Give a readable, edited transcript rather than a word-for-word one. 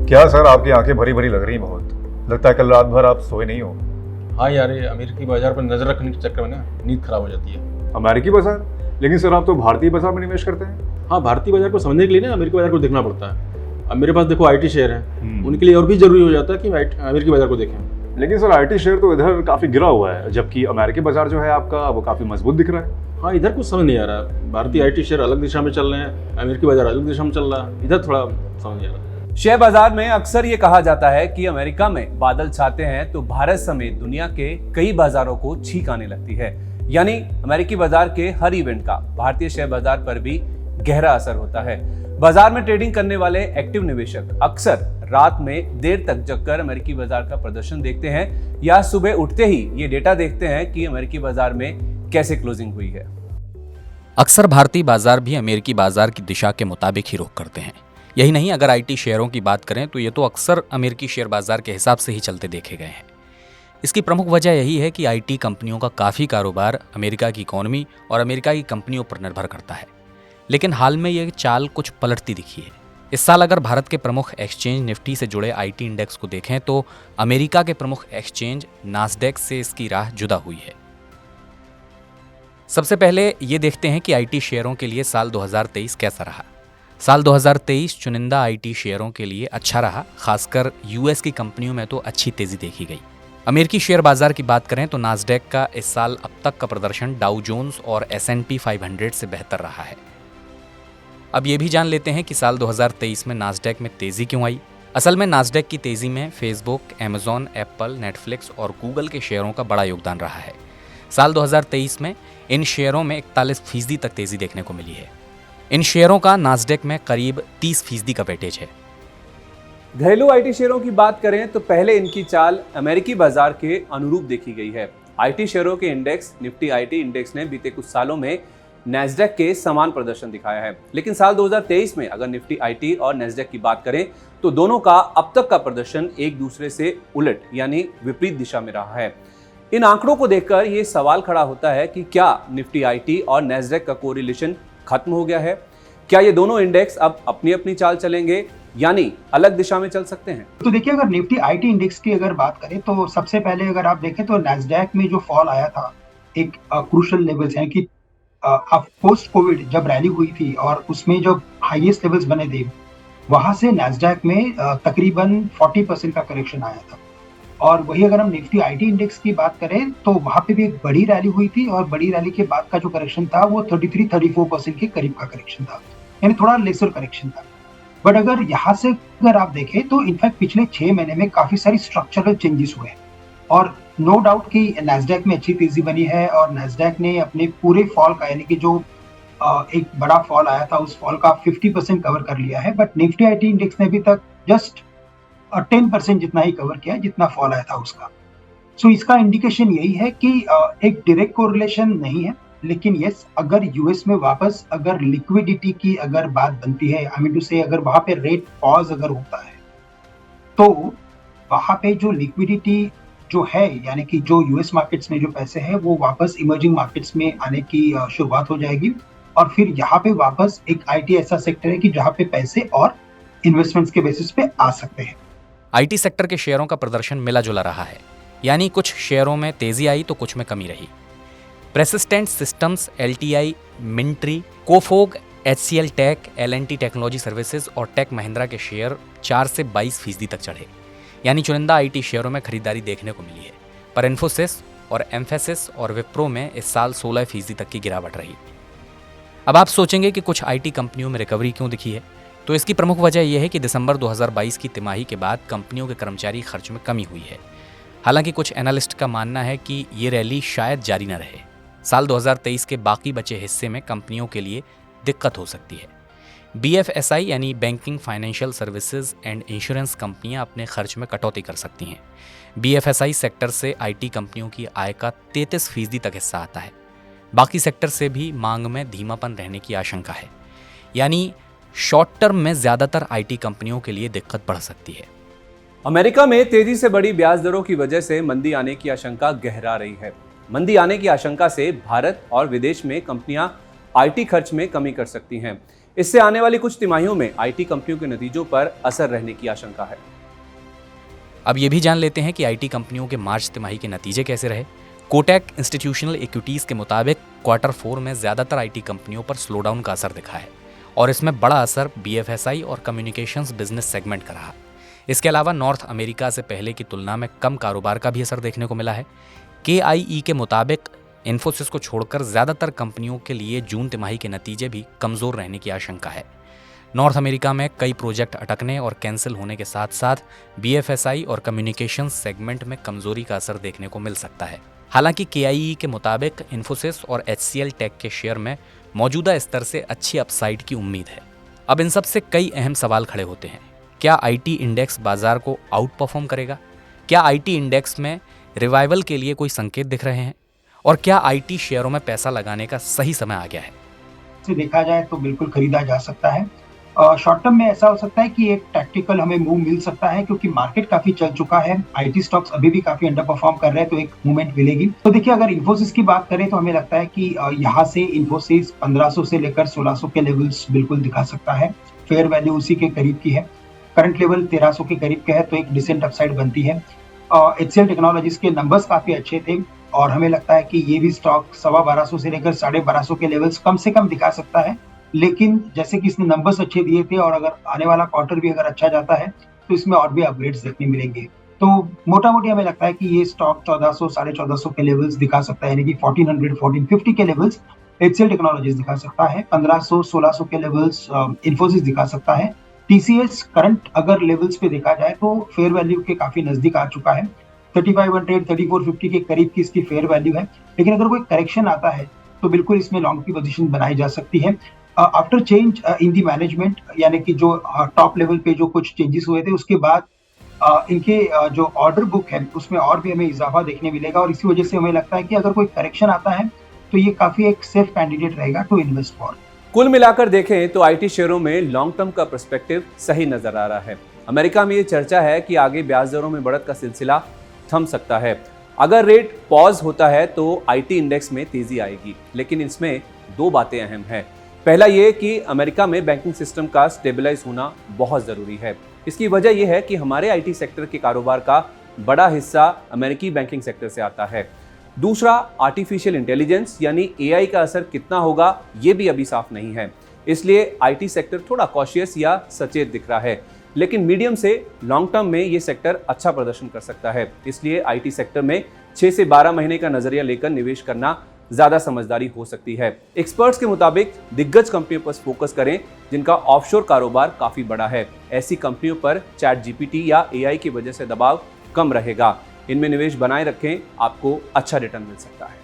क्या सर, आपकी आंखें भरी भरी लग रही हैं बहुत। लगता है कल रात भर आप सोए नहीं हो। हाँ यार, ये अमेरिकी बाजार पर नजर रखने के चक्कर में ना नींद खराब हो जाती है। अमेरिकी बाजार? लेकिन सर आप तो भारतीय बाजार में निवेश करते हैं। हाँ, भारतीय बाजार को समझने के लिए ना अमेरिकी बाजार को देखना पड़ता है। अब मेरे पास देखो आईटी शेयर हैं, उनके लिए और भी जरूरी हो जाता है कि अमेरिकी बाजार को देखें। लेकिन सर आईटी शेयर तो इधर काफी गिरा हुआ है, जबकि अमेरिकी बाजार जो है आपका वो काफी मजबूत दिख रहा है। हाँ, इधर कुछ समझ नहीं आ रहा। भारतीय आईटी शेयर अलग दिशा में चल रहे हैं, अमेरिकी बाजार अलग दिशा में चल रहा है। इधर थोड़ा समझ नहीं आ रहा। शेयर बाजार में अक्सर ये कहा जाता है कि अमेरिका में बादल छाते हैं तो भारत समेत दुनिया के कई बाजारों को छींक आने लगती है। यानी अमेरिकी बाजार के हर इवेंट का भारतीय शेयर बाजार पर भी गहरा असर होता है। बाजार में ट्रेडिंग करने वाले एक्टिव निवेशक अक्सर रात में देर तक जगकर अमेरिकी बाजार का प्रदर्शन देखते हैं या सुबह उठते ही ये डेटा देखते हैं कि अमेरिकी बाजार में कैसे क्लोजिंग हुई है। अक्सर भारतीय बाजार भी अमेरिकी बाजार की दिशा के मुताबिक ही रुख करते हैं। यही नहीं, अगर आईटी शेयरों की बात करें तो ये तो अक्सर अमेरिकी शेयर बाजार के हिसाब से ही चलते देखे गए हैं। इसकी प्रमुख वजह यही है कि आईटी कंपनियों का काफ़ी कारोबार अमेरिका की इकोनॉमी और अमेरिका की कंपनियों पर निर्भर करता है। लेकिन हाल में ये चाल कुछ पलटती दिखी है। इस साल अगर भारत के प्रमुख एक्सचेंज निफ्टी से जुड़े आईटी इंडेक्स को देखें तो अमेरिका के प्रमुख एक्सचेंज नास्डैक से इसकी राह जुदा हुई है। सबसे पहले ये देखते हैं कि आईटी शेयरों के लिए साल 2023 कैसा रहा। साल 2023 चुनिंदा आईटी शेयरों के लिए अच्छा रहा, खासकर यूएस की कंपनियों में तो अच्छी तेजी देखी गई। अमेरिकी शेयर बाजार की बात करें तो नास्डैक का इस साल अब तक का प्रदर्शन डाउ जोन्स और S&P 500 से बेहतर रहा है। अब ये भी जान लेते हैं कि साल 2023 में नास्डैक में तेजी क्यों आई। असल में नास्डैक की तेजी में फेसबुक, अमेजॉन, एप्पल, नेटफ्लिक्स और गूगल के शेयरों का बड़ा योगदान रहा है। साल 2023 में इन शेयरों में 41% तक तेजी देखने को मिली है। इन शेयरों का नास्डैक में करीब 30% का वेटेज है। घरेलू आईटी शेयरों की बात करें तो पहले इनकी चाल अमेरिकी बाजार के अनुरूप देखी गई है। आईटी शेयरों के इंडेक्स निफ्टी आईटी इंडेक्स ने बीते कुछ सालों में नैस्डैक के समान प्रदर्शन दिखाया है। लेकिन साल 2023 में अगर निफ्टी आईटी और नैस्डैक की बात करें तो दोनों का अब तक का प्रदर्शन एक दूसरे से उलट यानी विपरीत दिशा में रहा है। इन आंकड़ों को देखकर ये सवाल खड़ा होता है कि क्या निफ्टी आईटी और नैस्डैक का कोरिलेशन खत्म हो गया है? क्या ये दोनों इंडेक्स अब अपनी अपनी चाल चलेंगे यानी अलग दिशा में चल सकते हैं? तो देखिए, अगर निफ्टी आईटी इंडेक्स की अगर बात करें तो सबसे पहले अगर आप देखें तो नैस्डैक में जो फॉल आया था एक क्रूशियल लेवल्स है कि पोस्ट कोविड जब रैली हुई थी और उसमें जो हाईएस्ट लेवल्स बने थे वहां से नैस्डैक में तकरीबन 40% का करेक्शन आया था। और वही अगर हम निफ्टी आईटी इंडेक्स की बात करें तो वहां पे भी एक बड़ी रैली हुई थी और बड़ी रैली के बाद का जो करेक्शन था वो 33-34% के करीब का करेक्शन था, यानी थोड़ा लेसर करेक्शन था। बट अगर यहाँ से अगर आप देखें तो इनफैक्ट पिछले 6 महीने में काफी सारी स्ट्रक्चरल चेंजेस हुए और नो डाउट कि नैस्डैक में अच्छी तेजी बनी है और नैस्डैक ने अपने पूरे फॉल का यानी कि जो एक बड़ा फॉल आया था उस फॉल का 50% कवर कर लिया है। बट निफ्टी आईटी इंडेक्स ने अभी तक जस्ट 10% जितना ही कवर किया जितना फॉल आया था उसका। सो इसका इंडिकेशन यही है कि एक डायरेक्ट कोरिलेशन नहीं है, लेकिन यस, अगर यूएस में वापस अगर लिक्विडिटी की अगर बात बनती है, आई मीन टू से अगर वहां पे रेट पॉज अगर होता है तो वहां पे जो लिक्विडिटी जो है यानी कि जो यूएस मार्केट्स में जो पैसे हैं वो वापस इमर्जिंग मार्केट्स में आने की शुरुआत हो जाएगी और फिर यहाँ पे वापस एक आईटी ऐसा सेक्टर है कि जहाँ पे पैसे और इन्वेस्टमेंट्स के बेसिस पे आ सकते हैं। आईटी सेक्टर के शेयरों का प्रदर्शन मिला जुला रहा है, यानी कुछ शेयरों में तेजी आई तो कुछ में कमी रही। Persistent Systems, LTI, Mindtree, Coforge, HCL Tech, LNT technology services और टेक महिंद्रा के शेयर 4 से 22% तक चढ़े, यानी चुनिंदा आईटी शेयरों में खरीदारी देखने को मिली है। पर इन्फोसिस और एम्फेसिस और विप्रो में इस साल 16% तक की गिरावट रही। अब आप सोचेंगे कि कुछ आईटी कंपनियों में रिकवरी क्यों दिखी है, तो इसकी प्रमुख वजह यह है कि दिसंबर 2022 की तिमाही के बाद कंपनियों के कर्मचारी खर्च में कमी हुई है। हालांकि कुछ एनालिस्ट का मानना है कि ये रैली शायद जारी न रहे। साल 2023 के बाकी बचे हिस्से में कंपनियों के लिए दिक्कत हो सकती है। BFSI यानी banking, financial services and insurance कंपनियां अपने खर्च में कटौती कर सकती हैं। BFSI सेक्टर से आईटी कंपनियों की आय का 33% तक हिस्सा आता है। बाकी सेक्टर से भी मांग में धीमापन रहने की आशंका है, यानी शॉर्ट टर्म में ज्यादातर आईटी कंपनियों के लिए दिक्कत बढ़ सकती है। अमेरिका में तेजी से बढ़ी ब्याज दरों की वजह से मंदी आने की आशंका गहरा रही है। मंदी आने की आशंका से भारत और विदेश में कंपनियां आईटी खर्च में कमी कर सकती हैं। इससे आने वाली कुछ तिमाहियों में आईटी कंपनियों के नतीजों पर असर रहने की आशंका है। अब ये भी जान लेते हैं कि आईटी कंपनियों के मार्च तिमाही के नतीजे कैसे रहे। कोटक इंस्टीट्यूशनल इक्विटीज के मुताबिक क्वार्टर 4 में ज्यादातर आईटी कंपनियों पर स्लोडाउन का असर दिखा है और इसमें बड़ा असर बीएफएसआई और कम्युनिकेशंस बिजनेस सेगमेंट का रहा। इसके अलावा नॉर्थ अमेरिका से पहले की तुलना में कम कारोबार का भी असर देखने को मिला है। केआईई के मुताबिक इन्फोसिस को छोड़कर ज्यादातर कंपनियों के लिए जून तिमाही के नतीजे भी कमजोर रहने की आशंका है। नॉर्थ अमेरिका में कई प्रोजेक्ट अटकने और कैंसिल होने के साथ साथ बीएफएसआई और कम्युनिकेशंस सेगमेंट में कमजोरी का असर देखने को मिल सकता है। हालांकि केआईई के मुताबिक इन्फोसिस और एचसीएल टेक के शेयर में मौजूदा स्तर से अच्छी अपसाइड की उम्मीद है। अब इन सब से कई अहम सवाल खड़े होते हैं। क्या आईटी इंडेक्स बाजार को आउट परफॉर्म करेगा? क्या आईटी इंडेक्स में रिवाइवल के लिए कोई संकेत दिख रहे हैं? और क्या आईटी शेयरों में पैसा लगाने का सही समय आ गया है? से देखा जाए तो बिल्कुल खरीदा जा सकता है। शॉर्ट टर्म में ऐसा हो सकता है कि एक टैक्टिकल हमें मूव मिल सकता है, क्योंकि मार्केट काफी चल चुका है, आईटी स्टॉक्स अभी भी काफी अंडर परफॉर्म कर रहे हैं, तो एक मूवमेंट मिलेगी। तो देखिए, अगर इन्फोसिस की बात करें तो हमें लगता है कि यहाँ से इन्फोसिस 1500 से लेकर 1600 के लेवल्स बिल्कुल दिखा सकता है। फेयर वैल्यू उसी के करीब की है, करंट लेवल 1300 के करीब का है, तो एक डिसेंट अपसाइड बनती है। एचसीएल टेक्नोलॉजीज के नंबर्स काफी अच्छे थे और हमें लगता है कि ये भी स्टॉक 1250 से लेकर 1250 के लेवल्स कम से कम दिखा सकता है। लेकिन जैसे कि इसने नंबर्स अच्छे दिए थे और अगर आने वाला क्वार्टर भी अगर अच्छा जाता है तो इसमें और भी अपग्रेड्स देखने मिलेंगे। तो मोटा मोटी हमें लगता है कि ये स्टॉक 1400 1450 के लेवल्स दिखा सकता है, यानी कि 1400 1450 के लेवल्स एचसीएल टेक्नोलॉजीज दिखा सकता है, 1500 1600 के लेवल्स इन्फोसिस दिखा सकता है। टीसीएस करंट अगर लेवल्स पे देखा जाए तो फेयर वैल्यू के काफी नजदीक आ चुका है, 3500 3450 के करीब की इसकी फेयर वैल्यू है। लेकिन अगर कोई करेक्शन आता है तो बिल्कुल इसमें लॉन्ग की पोजीशन बनाई जा सकती है। After change in the management, यानी कि जो टॉप लेवल पे जो कुछ चेंजेस हुए थे उसके बाद इनके जो ऑर्डर बुक है उसमें और भी हमें इजाफा देखने मिलेगा और इसी वजह से हमें लगता है कि अगर कोई करेक्शन आता है तो ये काफी एक सेफ कैंडिडेट रहेगा टू इन्वेस्ट फॉर। कुल मिलाकर देखें तो आईटी शेयरों में लॉन्ग टर्म का पर्सपेक्टिव सही नजर आ रहा है। अमेरिका में ये चर्चा है कि आगे ब्याज दरों में बढ़त का सिलसिला थम सकता है। अगर रेट पॉज होता है तो आईटी इंडेक्स में तेजी आएगी, लेकिन इसमें दो बातें अहम हैं। पहला ये कि अमेरिका में बैंकिंग सिस्टम का स्टेबलाइज होना बहुत जरूरी है। इसकी वजह यह है कि हमारे आईटी सेक्टर के कारोबार का बड़ा हिस्सा अमेरिकी बैंकिंग सेक्टर से आता है। दूसरा, आर्टिफिशियल इंटेलिजेंस यानी एआई का असर कितना होगा ये भी अभी साफ नहीं है, इसलिए आईटी सेक्टर थोड़ा कॉशियस या सचेत दिख रहा है। लेकिन मीडियम से लॉन्ग टर्म में ये सेक्टर अच्छा प्रदर्शन कर सकता है, इसलिए आईटी सेक्टर में 6 से 12 महीने का नजरिया लेकर निवेश करना ज्यादा समझदारी हो सकती है। एक्सपर्ट्स के मुताबिक दिग्गज कंपनियों पर फोकस करें जिनका ऑफशोर कारोबार काफी बड़ा है। ऐसी कंपनियों पर चैट जीपीटी या एआई की वजह से दबाव कम रहेगा। इनमें निवेश बनाए रखें, आपको अच्छा रिटर्न मिल सकता है।